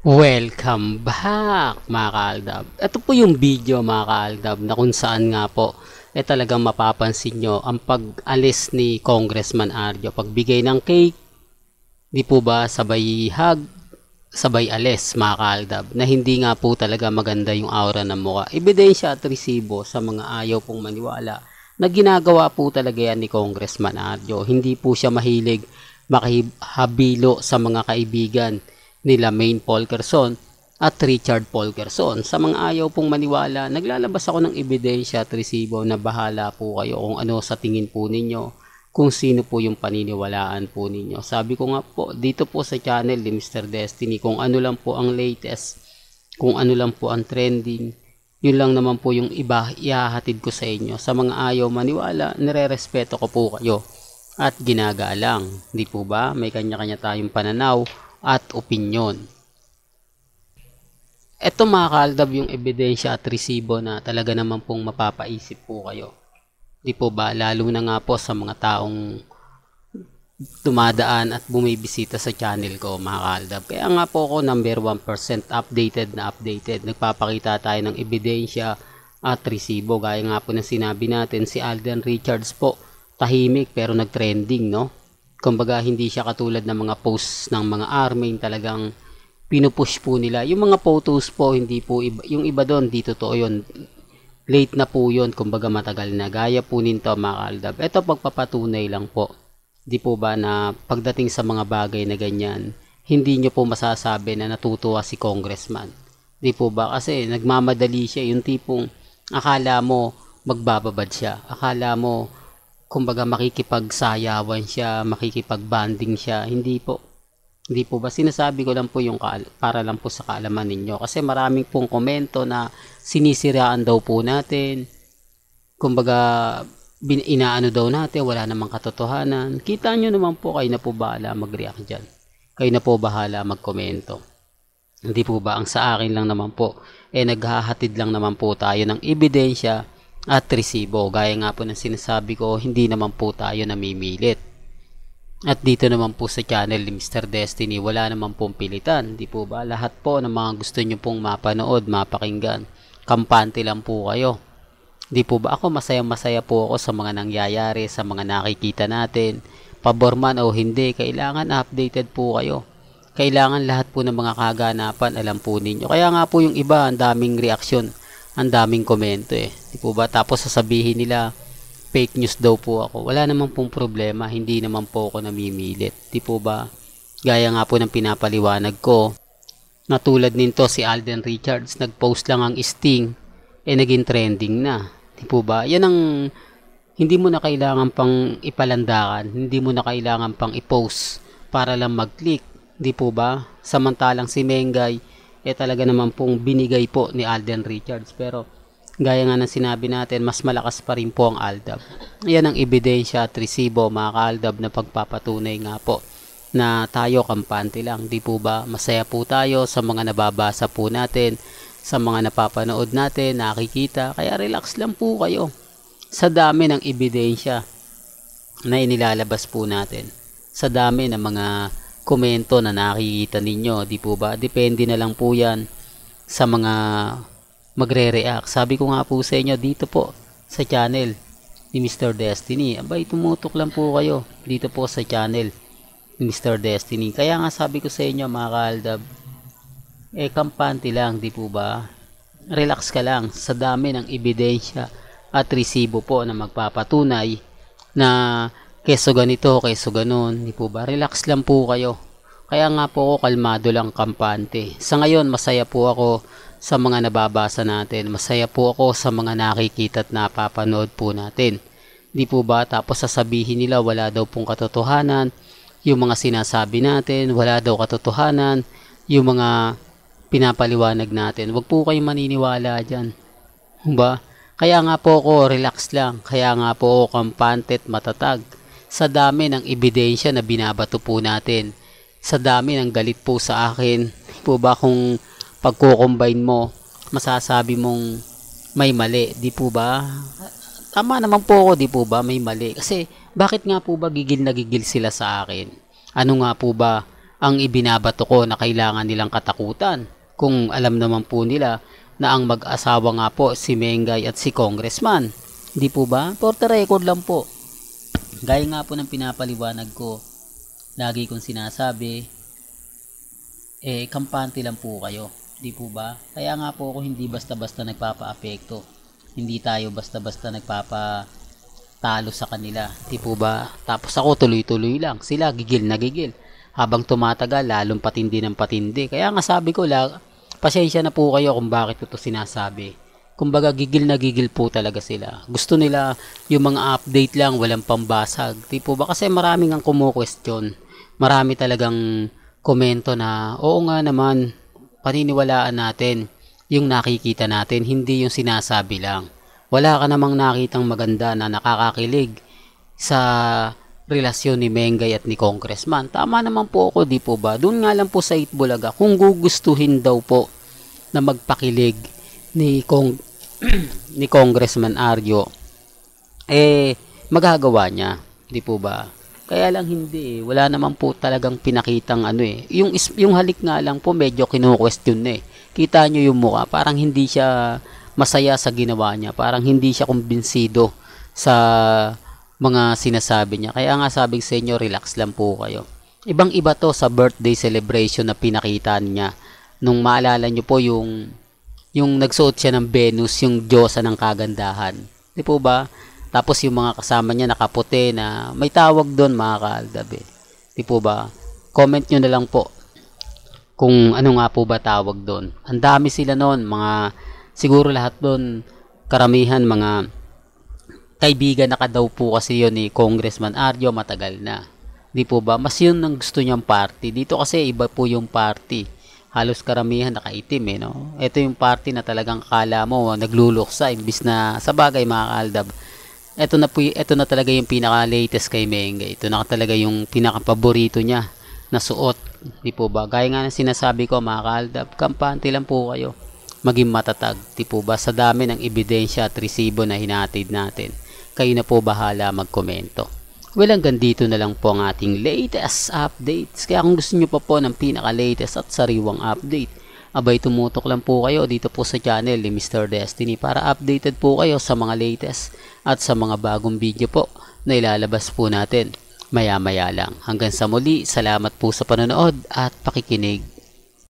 Welcome back mga kaaldab. Ito po yung video mga kaaldab na kung saan nga po talagang mapapansin nyo ang pag-alis ni Congressman Arjo. Pagbigay ng cake, di po ba sabay hug, sabay alis mga kaaldab, na hindi nga po talaga maganda yung aura ng mukha. Ebidensya at resibo sa mga ayaw pong maniwala na ginagawa po talaga yan ni Congressman Arjo. Hindi po siya mahilig makihabilo sa mga kaibigan nila Maine Polkerson at Richard Polkerson. Sa mga ayaw pong maniwala, naglalabas ako ng ebidensya at resibo na bahala po kayo kung ano sa tingin po ninyo, kung sino po yung paniniwalaan po ninyo. Sabi ko nga po, dito po sa channel ni Mr. Destiny, kung ano lang po ang latest, kung ano lang po ang trending, yun lang naman po yung iba ihahatid ko sa inyo. Sa mga ayaw maniwala, nire-respeto ko po kayo at ginagalang. Di po ba? May kanya-kanya tayong pananaw at opinyon. Ito mga kaaldab yung ebidensya at resibo na talaga naman pong mapapaisip po kayo. Di po ba? Lalo na nga po sa mga taong dumadaan at bumibisita sa channel ko mga kaaldab. Kaya nga po ako number 1% updated na updated. Nagpapakita tayo ng ebidensya at resibo. Gaya nga po na sinabi natin, si Alden Richards po tahimik pero nagtrending, no? Kumbaga hindi siya katulad ng mga posts ng mga army, talagang pinupush po nila. Yung mga photos po, hindi po iba, yung iba doon, di totoo yun. Late na po yun, kumbaga matagal na. Gaya po nito mga kaaldab. Ito pagpapatunay lang po. Di po ba na pagdating sa mga bagay na ganyan, hindi nyo po masasabi na natutuwa si congressman. Di po ba? Kasi nagmamadali siya, yung tipong akala mo magbababad siya. Akala mo kumbaga makikipagsayawan siya, makikipagbanding siya. Hindi po. Hindi po ba? Sinasabi ko lang po yung para lang po sa kaalaman ninyo. Kasi maraming pong komento na sinisiraan daw po natin. Kumbaga, inaano daw natin, wala namang katotohanan. Kita nyo naman po, kayo na po bahala mag-react dyan. Kayo na po bahala magkomento. Hindi po ba? Ang sa akin lang naman po, naghahatid lang naman po tayo ng ebidensya at resibo. Gaya nga po ng sinasabi ko, hindi naman po tayo namimilit. At dito naman po sa channel ni Mr. Destiny, wala naman pong pilitan. Di po ba? Lahat po ng mga gusto nyo pong mapanood, mapakinggan, kampante lang po kayo. Di po ba? Ako masaya po ako sa mga nangyayari, sa mga nakikita natin. Pabor man o hindi, kailangan updated po kayo. Kailangan lahat po ng mga kaganapan, alam po ninyo. Kaya nga po yung iba, ang daming reaksyon, ang daming komento Di po ba? Tapos sasabihin nila, fake news daw po ako. Wala naman pong problema, hindi naman po ako namimilit. Di po ba? Gaya nga po ng pinapaliwanag ko, na tulad nito si Alden Richards, nag-post lang ang Sting, naging trending na. Di po ba? Yan ang hindi mo na kailangan pang ipalandakan, hindi mo na kailangan pang i-post para lang mag-click. Di po ba? Samantalang si Mengay, talaga naman pong binigay po ni Alden Richards. Pero gaya nga ng sinabi natin, mas malakas pa rin po ang Aldab. Yan ang ebidensya at resibo mga kaaldab na pagpapatunay nga po na tayo kampante lang. Di po ba? Masaya po tayo sa mga nababasa po natin, sa mga napapanood natin, nakikita. Kaya relax lang po kayo sa dami ng ebidensya na inilalabas po natin. Sa dami ng mga komento na nakikita ninyo, di po ba? Depende na lang po yan sa mga magre-react. Sabi ko nga po sa inyo dito po sa channel ni Mr. Destiny. Abay, tumutok lang po kayo dito po sa channel ni Mr. Destiny. Kaya nga sabi ko sa inyo mga kaaldab, kampante lang, di po ba? Relax ka lang sa dami ng ebidensya at resibo po na magpapatunay na keso ganito, keso ganon, di po ba? Relax lang po kayo. Kaya nga po ako kalmado lang kampante. Sa ngayon, masaya po ako sa mga nababasa natin. Masaya po ako sa mga nakikita at napapanood po natin. Di po ba? Tapos sasabihin nila wala daw pong katotohanan. Yung mga sinasabi natin, wala daw katotohanan. Yung mga pinapaliwanag natin. Huwag po kayong maniniwala dyan. Ba? Kaya nga po ako relax lang. Kaya nga po ako kampante at matatag. Sa dami ng ebidensya na binabato po natin, sa dami ng galit po sa akin, po ba kung pagko-combine mo, masasabi mong may mali, di po ba? Tama naman po ako, di po ba? May mali. Kasi bakit nga po ba gigil na gigil sila sa akin? Ano nga po ba ang ibinabato ko na kailangan nilang katakutan. Kung alam naman po nila na ang mag-asawa nga po si Mengay at si Congressman. Di po ba? For the record lang po. Gaya nga po ng pinapaliwanag ko, lagi kong sinasabi, kampante lang po kayo. Di po ba? Kaya nga po ako hindi basta-basta nagpapa-apekto. Hindi tayo basta-basta nagpapatalo sa kanila. Di po ba? Tapos ako tuloy-tuloy lang. Sila gigil na gigil. Habang tumatagal, lalong patindi ng patindi. Kaya nga sabi ko, pasensya na po kayo kung bakit ko ito sinasabi. Kumbaga gigil na gigil po talaga sila. Gusto nila yung mga update lang, walang pambasag. Di po ba? Kasi maraming ang kumu-question. Marami talagang komento na, oo nga naman, paniniwalaan natin yung nakikita natin, hindi yung sinasabi lang. Wala ka namang nakitang maganda na nakakakilig sa relasyon ni Mengay at ni Congressman. Tama naman po ako, di po ba? Doon nga lang po sa Itbulaga, kung gugustuhin daw po na magpakilig ni Congressman Arjo, magagawa niya, di po ba? Kaya lang hindi wala naman po talagang pinakitang yung halik nga lang po medyo kino-question na Kita nyo yung mukha, parang hindi siya masaya sa ginawa niya, parang hindi siya kumbinsido sa mga sinasabi niya. Kaya nga sabi sa inyo, relax lang po kayo. Ibang iba to sa birthday celebration na pinakita niya. Nung maalala nyo po yung nagsuot siya ng Venus, yung diyosa ng kagandahan. Di po ba? Tapos yung mga kasama niya nakaputi na may tawag doon mga kaaldab Di po ba? Comment nyo na lang po kung ano nga po ba tawag doon. Ang dami sila noon, siguro lahat doon, karamihan mga kaibigan na daw po kasi yun ni Congressman Arjo matagal na. Di po ba? Mas yun ang gusto niyang party. Dito kasi iba po yung party. Halos karamihan nakaitim no? Ito yung party na talagang kala mo nagluluksa imbis na sa bagay mga kaaldab. Ito na talaga yung pinaka-latest kay Mengay. Ito na talaga yung pinaka-paborito niya na suot. Di po ba? Gaya nga ng sinasabi ko mga kaaldab, kampante lang po kayo. Maging matatag. Di po ba? Sa dami ng ebidensya at resibo na hinatid natin. Kayo na po bahala magkomento. Well, hanggang dito na lang po ang ating latest updates. Kaya kung gusto nyo pa po ng pinaka-latest at sariwang update, abay tumutok lang po kayo dito po sa channel ni Mr. Destiny para updated po kayo sa mga latest at sa mga bagong video po na ilalabas po natin maya-maya lang. Hanggang sa muli, salamat po sa panonood at pakikinig.